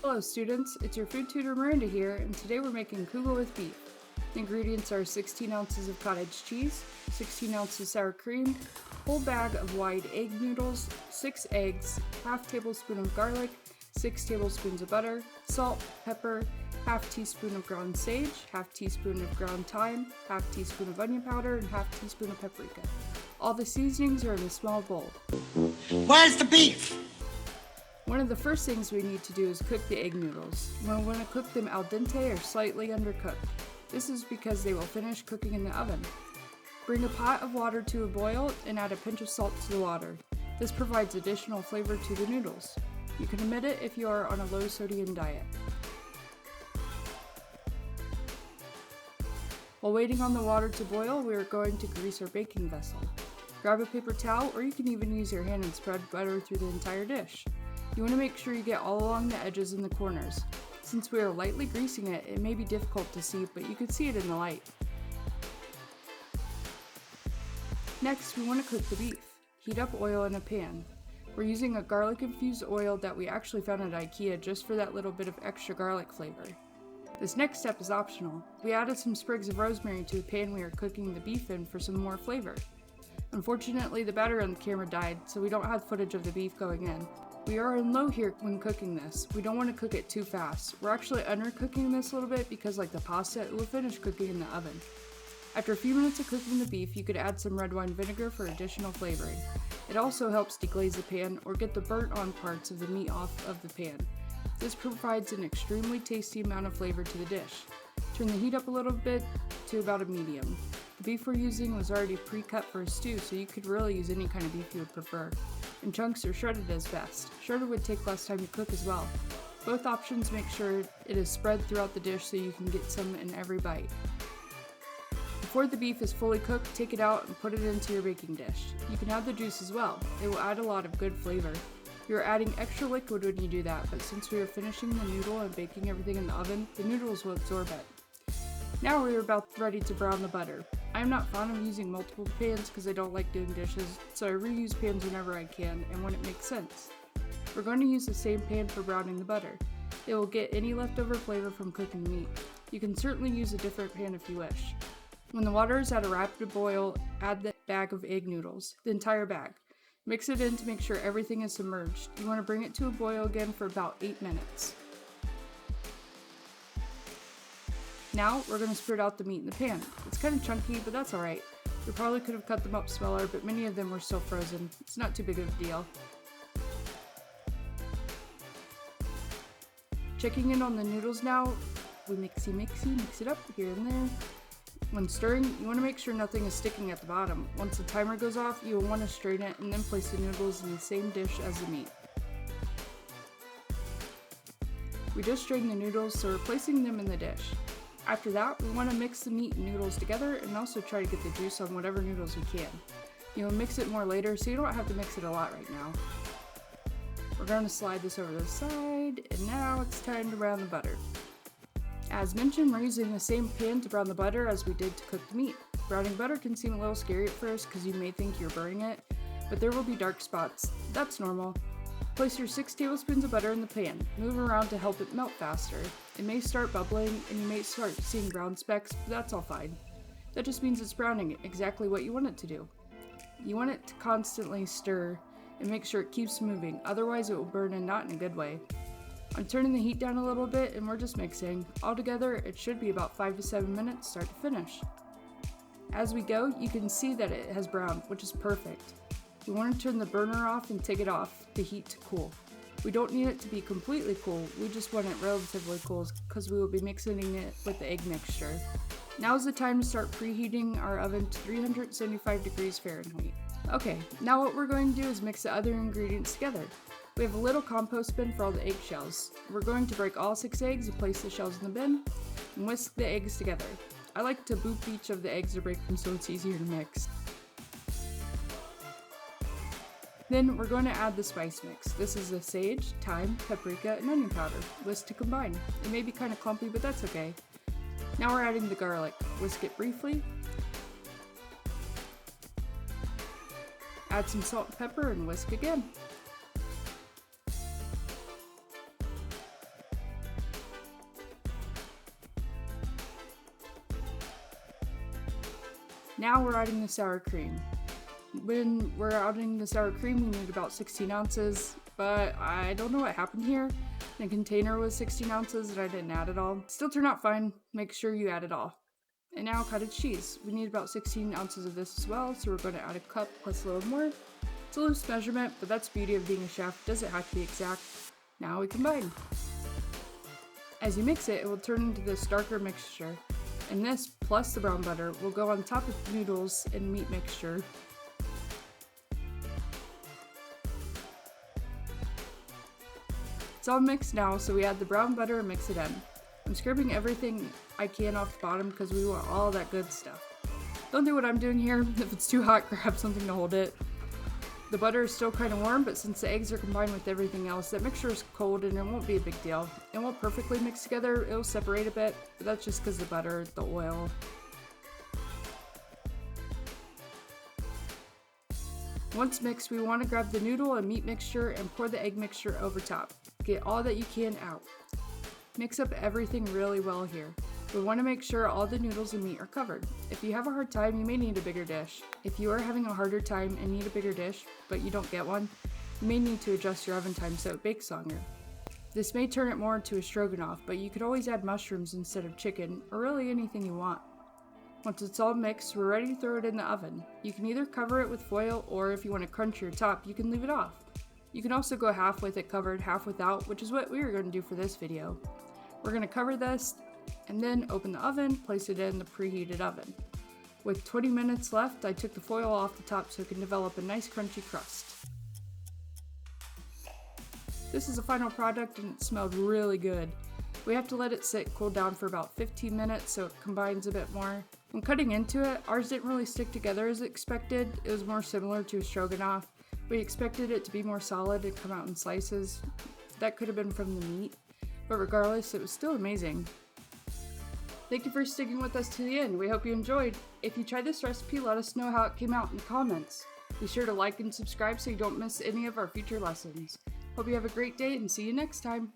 Hello students, it's your food tutor Miranda here, and today we're making kugel with beef. The ingredients are 16 ounces of cottage cheese, 16 ounces sour cream, whole bag of wide egg noodles, 6 eggs, half tablespoon of garlic, 6 tablespoons of butter, salt, pepper, half teaspoon of ground sage, half teaspoon of ground thyme, half teaspoon of onion powder, and half teaspoon of paprika. All the seasonings are in a small bowl. Where's the beef? One of the first things we need to do is cook the egg noodles. We want to cook them al dente or slightly undercooked. This is because they will finish cooking in the oven. Bring a pot of water to a boil and add a pinch of salt to the water. This provides additional flavor to the noodles. You can omit it if you are on a low sodium diet. While waiting on the water to boil, we are going to grease our baking vessel. Grab a paper towel, or you can even use your hand and spread butter through the entire dish. You want to make sure you get all along the edges and the corners. Since we are lightly greasing it, it may be difficult to see, but you can see it in the light. Next, we want to cook the beef. Heat up oil in a pan. We're using a garlic-infused oil that we actually found at IKEA just for that little bit of extra garlic flavor. This next step is optional. We added some sprigs of rosemary to the pan we are cooking the beef in for some more flavor. Unfortunately, the battery on the camera died, so we don't have footage of the beef going in. We are in low here when cooking this. We don't want to cook it too fast. We're actually undercooking this a little bit because, like the pasta, it will finish cooking in the oven. After a few minutes of cooking the beef, you could add some red wine vinegar for additional flavoring. It also helps deglaze the pan or get the burnt on parts of the meat off of the pan. This provides an extremely tasty amount of flavor to the dish. Turn the heat up a little bit to about a medium. The beef we're using was already pre-cut for a stew, so you could really use any kind of beef you would prefer. In chunks or shredded is best. Shredded would take less time to cook as well. Both options make sure it is spread throughout the dish so you can get some in every bite. Before the beef is fully cooked, take it out and put it into your baking dish. You can add the juice as well. It will add a lot of good flavor. You're adding extra liquid when you do that, but since we are finishing the noodle and baking everything in the oven, the noodles will absorb it. Now we are about ready to brown the butter. I am not fond of using multiple pans because I don't like doing dishes, so I reuse pans whenever I can and when it makes sense. We're going to use the same pan for browning the butter. It will get any leftover flavor from cooking the meat. You can certainly use a different pan if you wish. When the water is at a rapid boil, add the bag of egg noodles, the entire bag. Mix it in to make sure everything is submerged. You want to bring it to a boil again for about 8 minutes. Now, we're going to spread out the meat in the pan. It's kind of chunky, but that's alright. We probably could have cut them up smaller, but many of them were still frozen. It's not too big of a deal. Checking in on the noodles now, we mix it up here and there. When stirring, you want to make sure nothing is sticking at the bottom. Once the timer goes off, you will want to strain it and then place the noodles in the same dish as the meat. We just strained the noodles, so we're placing them in the dish. After that, we want to mix the meat and noodles together and also try to get the juice on whatever noodles we can. You'll mix it more later, so you don't have to mix it a lot right now. We're going to slide this over the side, and now it's time to brown the butter. As mentioned, we're using the same pan to brown the butter as we did to cook the meat. Browning butter can seem a little scary at first because you may think you're burning it, but there will be dark spots. That's normal. Place your 6 tablespoons of butter in the pan. Move around to help it melt faster. It may start bubbling and you may start seeing brown specks, but that's all fine. That just means it's browning exactly what you want it to do. You want it to constantly stir and make sure it keeps moving, otherwise it will burn and not in a good way. I'm turning the heat down a little bit and we're just mixing. Altogether, it should be about 5 to 7 minutes start to finish. As we go, you can see that it has browned, which is perfect. We want to turn the burner off and take it off the heat to cool. We don't need it to be completely cool, we just want it relatively cool because we will be mixing it with the egg mixture. Now is the time to start preheating our oven to 375 degrees Fahrenheit. Okay, now what we're going to do is mix the other ingredients together. We have a little compost bin for all the eggshells. We're going to break all 6 eggs and place the shells in the bin and whisk the eggs together. I like to boop each of the eggs to break them so it's easier to mix. Then we're going to add the spice mix. This is the sage, thyme, paprika, and onion powder. Whisk to combine. It may be kind of clumpy, but that's okay. Now we're adding the garlic. Whisk it briefly. Add some salt and pepper and whisk again. Now we're adding the sour cream. When we're adding the sour cream, we need about 16 ounces, but I don't know what happened here. The container was 16 ounces and I didn't add it all. Still turned out fine. Make sure you add it all. And now cottage cheese. We need about 16 ounces of this as well, so we're going to add a cup plus a little more. It's a loose measurement, but that's the beauty of being a chef. It doesn't have to be exact. Now we combine. As you mix it, it will turn into this darker mixture. And this, plus the brown butter, will go on top of the noodles and meat mixture. It's all mixed now, so we add the brown butter and mix it in. I'm scraping everything I can off the bottom because we want all that good stuff. Don't do what I'm doing here. If it's too hot, grab something to hold it. The butter is still kind of warm, but since the eggs are combined with everything else, that mixture is cold and it won't be a big deal. It won't perfectly mix together, it'll separate a bit, but that's just because the butter, the oil. Once mixed, we want to grab the noodle and meat mixture and pour the egg mixture over top. Get all that you can out. Mix up everything really well here. We want to make sure all the noodles and meat are covered. If you have a hard time, you may need a bigger dish. If you are having a harder time and need a bigger dish, but you don't get one, you may need to adjust your oven time so it bakes longer. This may turn it more into a stroganoff, but you could always add mushrooms instead of chicken, or really anything you want. Once it's all mixed, we're ready to throw it in the oven. You can either cover it with foil, or if you want to crunch your top, you can leave it off. You can also go half with it covered, half without, which is what we were going to do for this video. We're going to cover this, and then open the oven, place it in the preheated oven. With 20 minutes left, I took the foil off the top so it can develop a nice crunchy crust. This is the final product and it smelled really good. We have to let it sit cool down for about 15 minutes so it combines a bit more. When cutting into it, ours didn't really stick together as expected. It was more similar to a stroganoff. We expected it to be more solid and come out in slices. That could have been from the meat, but regardless, it was still amazing. Thank you for sticking with us to the end. We hope you enjoyed. If you tried this recipe, let us know how it came out in the comments. Be sure to like and subscribe so you don't miss any of our future lessons. Hope you have a great day and see you next time.